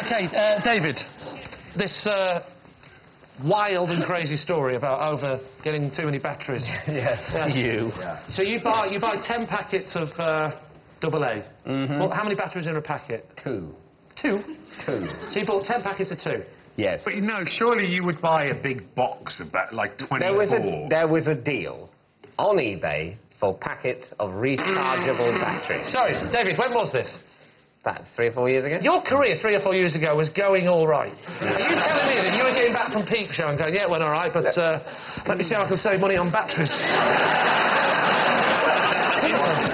OK, David, this wild and crazy story about getting too many batteries. Yes. You. Yeah. So you buy 10 packets of AA. Well, how many batteries in a packet? 2. 2? 2. So you bought 10 packets of 2? Yes. But, you know, surely you would buy a big box of, like, 24. There was a deal on eBay for packets of rechargeable batteries. Sorry, David, when was this? About 3 or 4 years ago. Your career 3 or 4 years ago was going all right. Are you telling me that you were getting back from Peep Show and going, yeah, it went all right, but let me see how I can save money on batteries?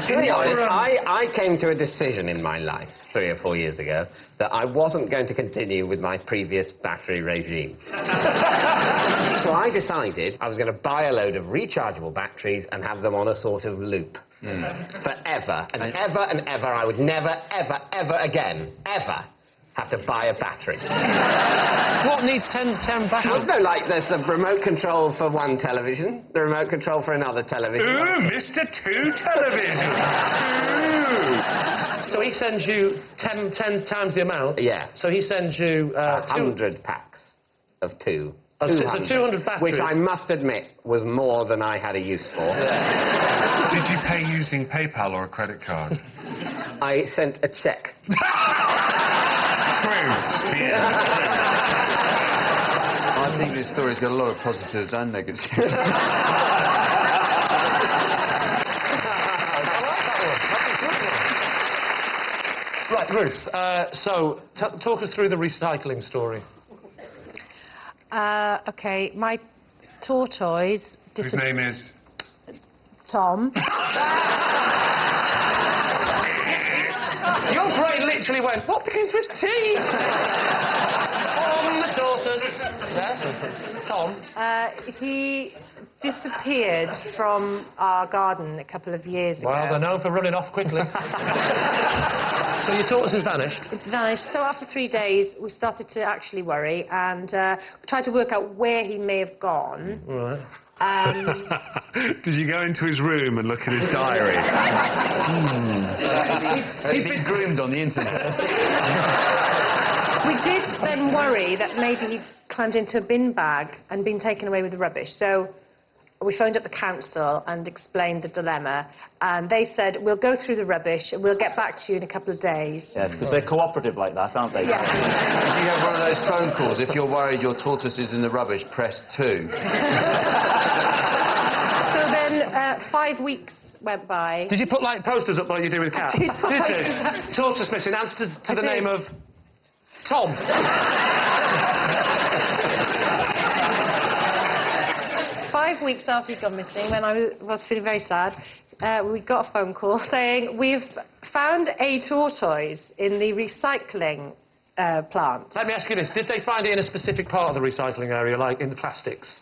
To be honest, I came to a decision in my life 3 or 4 years ago that I wasn't going to continue with my previous battery regime. So I decided I was going to buy a load of rechargeable batteries and have them on a sort of loop. Forever and ever and ever. I would never, ever, ever again, ever have to buy a battery. What needs 10 batteries? No, like there's the remote control for one television, the remote control for another television. Ooh, Mr. 2 television! Ooh. So he sends you 10 times the amount? Yeah. So he sends you... 100 packs of 2. So 200 batteries. Which I must admit was more than I had a use for. Did you pay using PayPal or a credit card? I sent a cheque. True. I think this story's got a lot of positives and negatives. Right, Ruth, so talk us through the recycling story. OK, my tortoise... Whose name is? Tom. Your brain literally went, what begins with T? Tom the tortoise. Yes, Tom. He disappeared from our garden a couple of years ago. Well, they're known for running off quickly. So your tortoise has vanished? It vanished. So after 3 days, we started to actually worry and tried to work out where he may have gone. Right. Did you go into his room and look at his diary? He's been groomed on the internet. We did then worry that maybe he'd climbed into a bin bag and been taken away with the rubbish. So we phoned up the council and explained the dilemma, and they said, we'll go through the rubbish and we'll get back to you in a couple of days. Yes, because they're cooperative like that, aren't they? Yeah. Did you have one of those phone calls? If you're worried your tortoise is in the rubbish, press 2. So then 5 weeks went by. Did you put, like, posters up like you do with cats? Did you? Tortoise missing, answer to the name of... Tom. 5 weeks after he'd gone missing, when I was feeling very sad, we got a phone call saying, we've found a tortoise in the recycling plant. Let me ask you this, did they find it in a specific part of the recycling area, like in the plastics?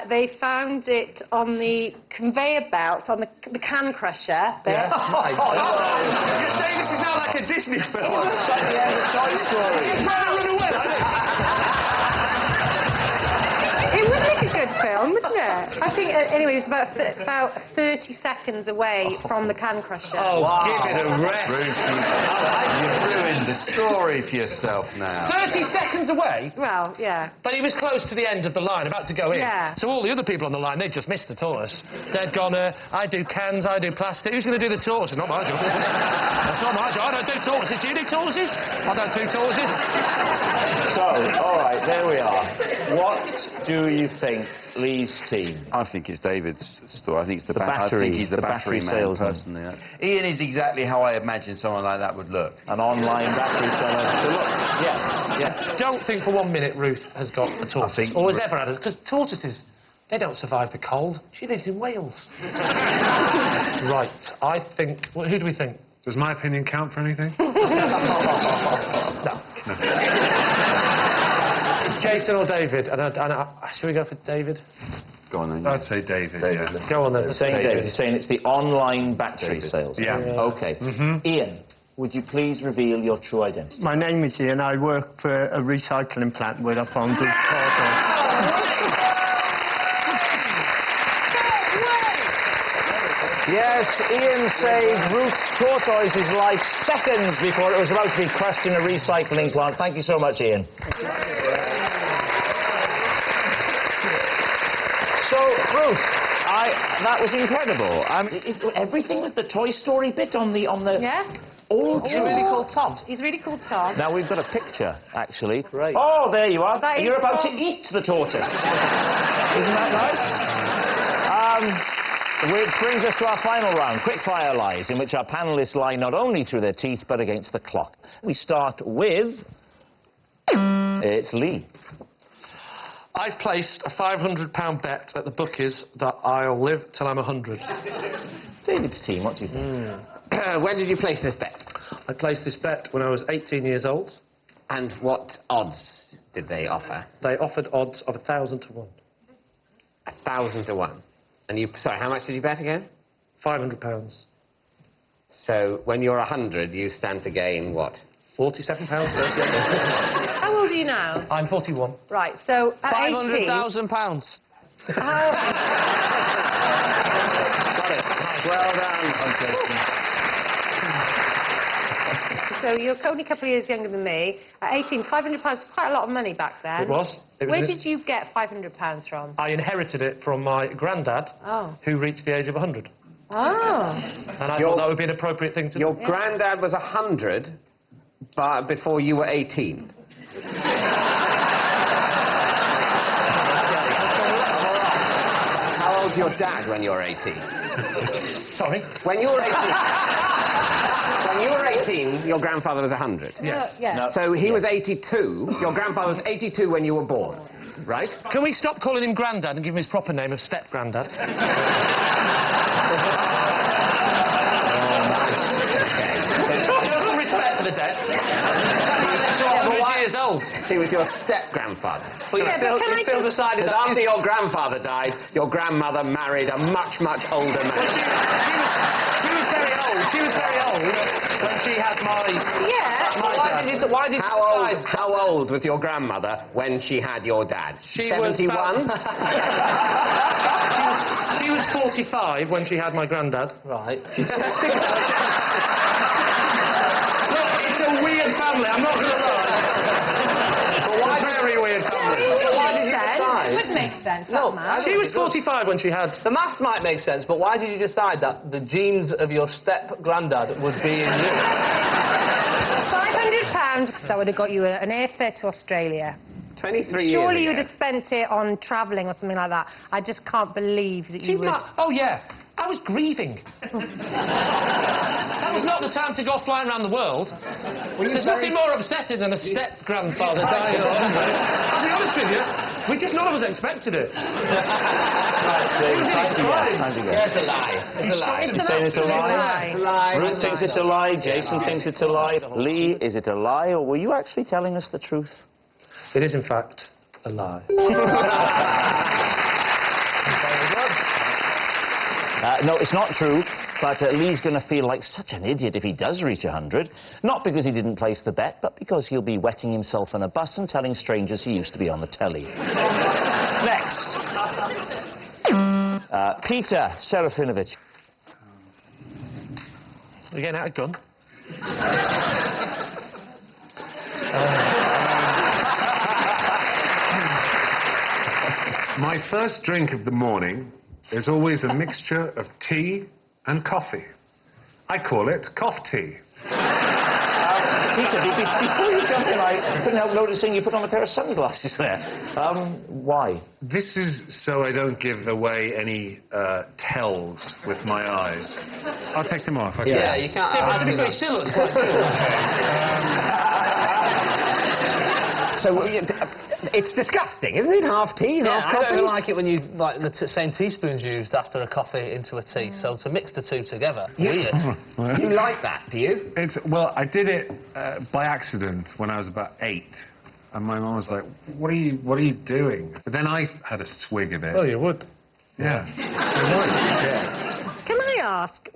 They found it on the conveyor belt, on the can crusher. Yeah. You're saying this is now like a Disney film? Yeah, Toy Story. You're trying to run away, It would make a good film, wouldn't it? I think, anyway, it was about 30 seconds away from the can crusher. Oh, wow. Give it a rest. Ruth, you've ruined the story for yourself now. 30 seconds away? Well, yeah. But he was close to the end of the line, about to go in. Yeah. So all the other people on the line, they'd just missed the tortoise. They'd gone, I do cans, I do plastic. Who's going to do the tortoise? Not my job. That's not my job. I don't do tortoises. Do you do tortoises? I don't do tortoises. So, all right, there we are. What do you think, Lee's team? I think it's David's story. I think it's battery. I think he's the battery man, salesman. personally. Ian is exactly how I imagine someone like that would look. An online battery seller. So look, yes. Don't think for 1 minute Ruth has got a tortoise, or has ever had it, because tortoises, they don't survive the cold. She lives in Wales. Right, I think... Well, who do we think? Does my opinion count for anything? No. Jason or David? Should we go for David? Go on then. I'd say David, yeah. Go on then. You're saying David. You're saying it's the online battery sales. Yeah. OK. Ian, would you please reveal your true identity? My name is Ian. I work for a recycling plant where I found good Yes, Ian saved Ruth's tortoise's life seconds before it was about to be crushed in a recycling plant. Thank you so much, Ian. So, Ruth, that was incredible. Everything with the Toy Story bit on the... Yeah. All He's true. really called Tom. He's really called Tom. Now, we've got a picture, actually. Great. Oh, there you are. That You're is about Tom. to eat the tortoise. Isn't that nice? Which brings us to our final round, quickfire lies, in which our panellists lie not only through their teeth, but against the clock. We start with... It's Lee. I've placed a £500 bet at the bookies that I'll live till I'm 100. David's team, what do you think? When did you place this bet? I placed this bet when I was 18 years old. And what odds did they offer? They offered odds of 1,000 to 1. 1,000 to 1. And you... Sorry, how much did you bet again? £500. So, when you're 100, you stand to gain what? £47. How old are you now? I'm 41. Right, so at 18... £500,000. Got it. Well done. So you're only a couple of years younger than me. At 18, £500 was quite a lot of money back then. It was. Where did you get £500 from? I inherited it from my granddad, who reached the age of 100. Oh. And I thought that would be an appropriate thing to do. Your granddad was 100 before you were 18. How old's your dad when you're 18? Sorry? When you were 18... When you were 18, your grandfather was 100. Yes. Yeah. So he was 82. Your grandfather was 82 when you were born, right? Can we stop calling him Grandad and give him his proper name of Step-Grandad? Just some respect for the dead. He's 100 years old. He was your step-grandfather. But you still decided that... after your grandfather died, your grandmother married a much, much older man. Well, she was very old. She was very old when she had my... Yeah. My dad. Why did you decide... How old was your grandmother when she had your dad? She 71? She was 45 when she had my granddad. Right. Look, it's a weird family, I'm not going to lie. But why very weird family. Why did you decide? It would make sense, that math. She was 45 when she had... The maths might make sense, but why did you decide that the genes of your step-granddad would be in you? £500, that would have got you an airfare to Australia. 23 years Surely ago. you'd have spent it on travelling or something like that. I just can't believe that you would... Oh, yeah. I was grieving. That was not the time to go flying around the world. There's nothing more upsetting than a step-grandfather dying at 100. I'll be honest with you, none of us expected it. Time to go. It's a lie. It's a lie. You saying it's a lie? Ruth thinks it's a lie. Jason thinks it's a lie. Lee, is it a lie, or were you actually telling us the truth? It is, in fact, a lie. No, it's not true, but Lee's going to feel like such an idiot if he does reach 100. Not because he didn't place the bet, but because he'll be wetting himself on a bus and telling strangers he used to be on the telly. Next. Peter Serafinovich. You're getting out of gun. My first drink of the morning is always a mixture of tea and coffee. I call it cough tea. Peter, before you jump in, I couldn't help noticing you put on a pair of sunglasses there. Why? This is so I don't give away any tells with my eyes. I'll take them off. Okay. Yeah, you can't... Yeah, but to be fair, it still looks quite cool. So, it's disgusting, isn't it? Half tea, half coffee? I don't like it when you, like, the same teaspoon's used after a coffee into a tea. So to mix the two together, weird. You like that, do you? Well, I did it by accident when I was about 8. And my mum was like, what are you doing? But then I had a swig of it. Oh, you would. Yeah. I would, yeah. Can I ask,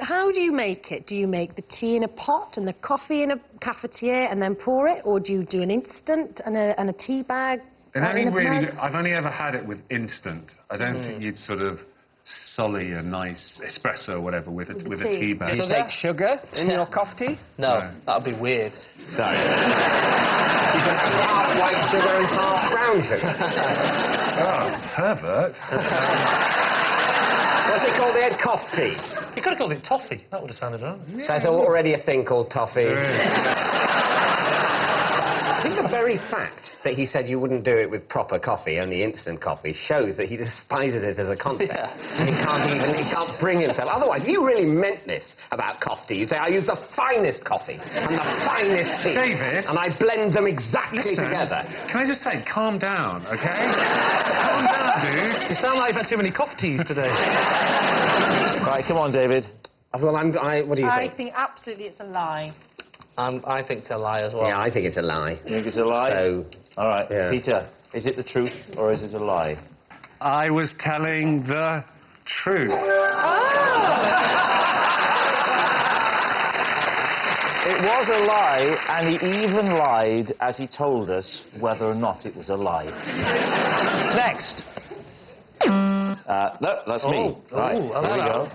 how do you make it? Do you make the tea in a pot and the coffee in a cafetiere and then pour it? Or do you do an instant and a tea bag? I've only ever had it with instant. I don't think you'd sort of sully a nice espresso or whatever with a tea bag. Do you take sugar in your coffee tea? No, that'd be weird. Sorry. You can have half white sugar and half brown sugar. Oh, pervert. What's it called? They had coffee. You could have called it toffee. That would have sounded right. Yeah. There's already a thing called toffee. I think the very fact that he said you wouldn't do it with proper coffee, only instant coffee, shows that he despises it as a concept. And he can't bring himself. Otherwise, if you really meant this about coffee, you'd say, I use the finest coffee and the finest tea. David. And I blend them exactly together. Can I just say, calm down, OK? Calm down, dude. You sound like you've had too many coffee teas today. Right, come on, David. Well, what do you think? I think absolutely it's a lie. I think it's a lie as well. Yeah, I think it's a lie. You think it's a lie? So, all right, yeah. Peter, is it the truth or is it a lie? I was telling the truth. It was a lie, and he even lied as he told us whether or not it was a lie. Next. No, that's me. Right, here we go.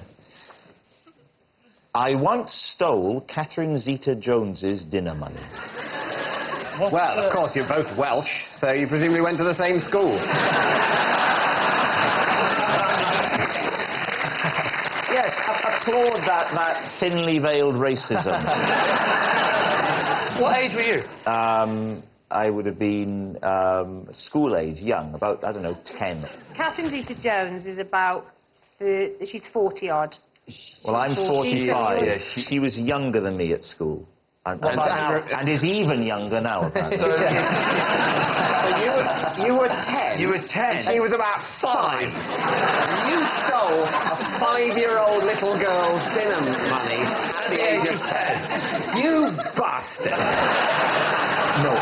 I once stole Catherine Zeta-Jones's dinner money. Well, of course, you're both Welsh, so you presumably went to the same school. Yes, applaud that thinly veiled racism. What age were you? I would have been school age, young, about, I don't know, 10. Catherine Zeta-Jones is about... she's 40-odd. Well, I'm 45. Yeah, she was younger than me at school. And is even younger now, apparently. So you were 10? You were 10? And she was about 5. You stole a 5-year-old little girl's dinner money at the age of 10. You bastard! No,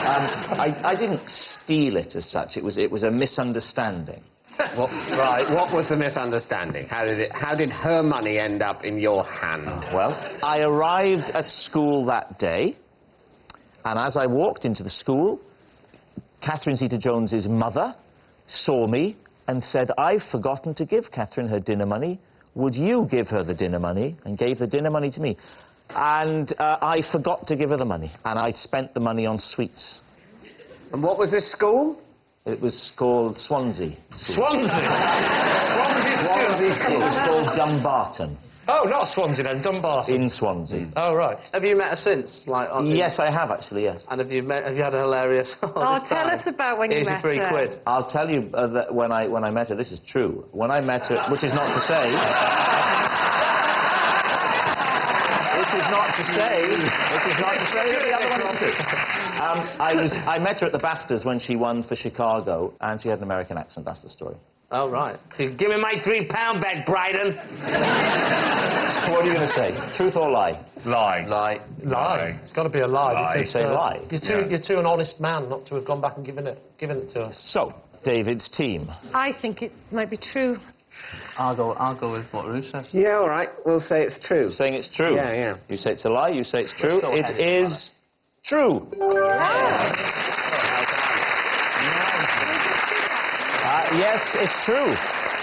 I didn't steal it as such. It was a misunderstanding. Right, what was the misunderstanding? How did her money end up in your hand? Well, I arrived at school that day, and as I walked into the school, Catherine Zeta-Jones's mother saw me and said, I've forgotten to give Catherine her dinner money. Would you give her the dinner money? And gave the dinner money to me. And I forgot to give her the money, and I spent the money on sweets. And what was this school? It was called Swansea. Swansea? Swansea School? It was called Dumbarton. Oh, not Swansea then, Dumbarton. In Swansea. Oh, right. Have you met her since? Yes, I have actually, yes. And have you had a hilarious... Oh, tell us about when you met her. Here's your £3. I'll tell you that when I met her, this is true. When I met her, which is not to say... Which is not to say that the other one is true. I met her at the BAFTAs when she won for Chicago, and she had an American accent. That's the story. Oh, right. Give me my £3 back, Bryden. So what are you going to say? Truth or lie? Lie. Lie. It's got to be a lie. You say lie. You're too an honest man not to have gone back and given it to us. So, David's team. I think it might be true. I'll go with what Ruth says. Yeah, all right. We'll say it's true. Saying it's true? Yeah, yeah. You say it's a lie, you say it's true. So it is true. Yes, it's true.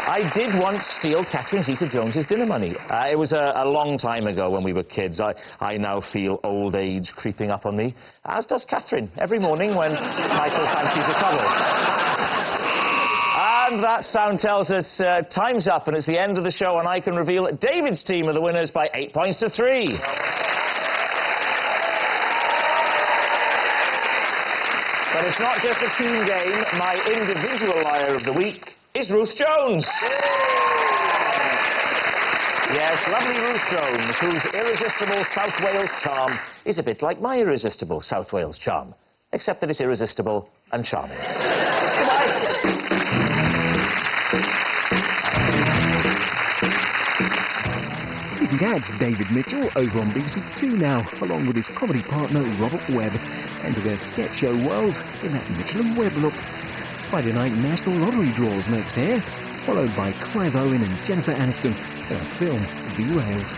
I did once steal Catherine Zeta-Jones's dinner money. It was a long time ago when we were kids. I now feel old age creeping up on me, as does Catherine, every morning when Michael fancies a cuddle. And that sound tells us time's up, and it's the end of the show, and I can reveal that David's team are the winners by 8 points to 3. But it's not just a team game. My individual liar of the week is Ruth Jones. Yes, lovely Ruth Jones, whose irresistible South Wales charm is a bit like my irresistible South Wales charm, except that it's irresistible and charming. Goodbye. That's David Mitchell over on BBC Two now, along with his comedy partner Robert Webb, into their sketch show world in that Mitchell and Webb look. Friday night National Lottery draws next here, followed by Clive Owen and Jennifer Aniston in a film, V-Rails.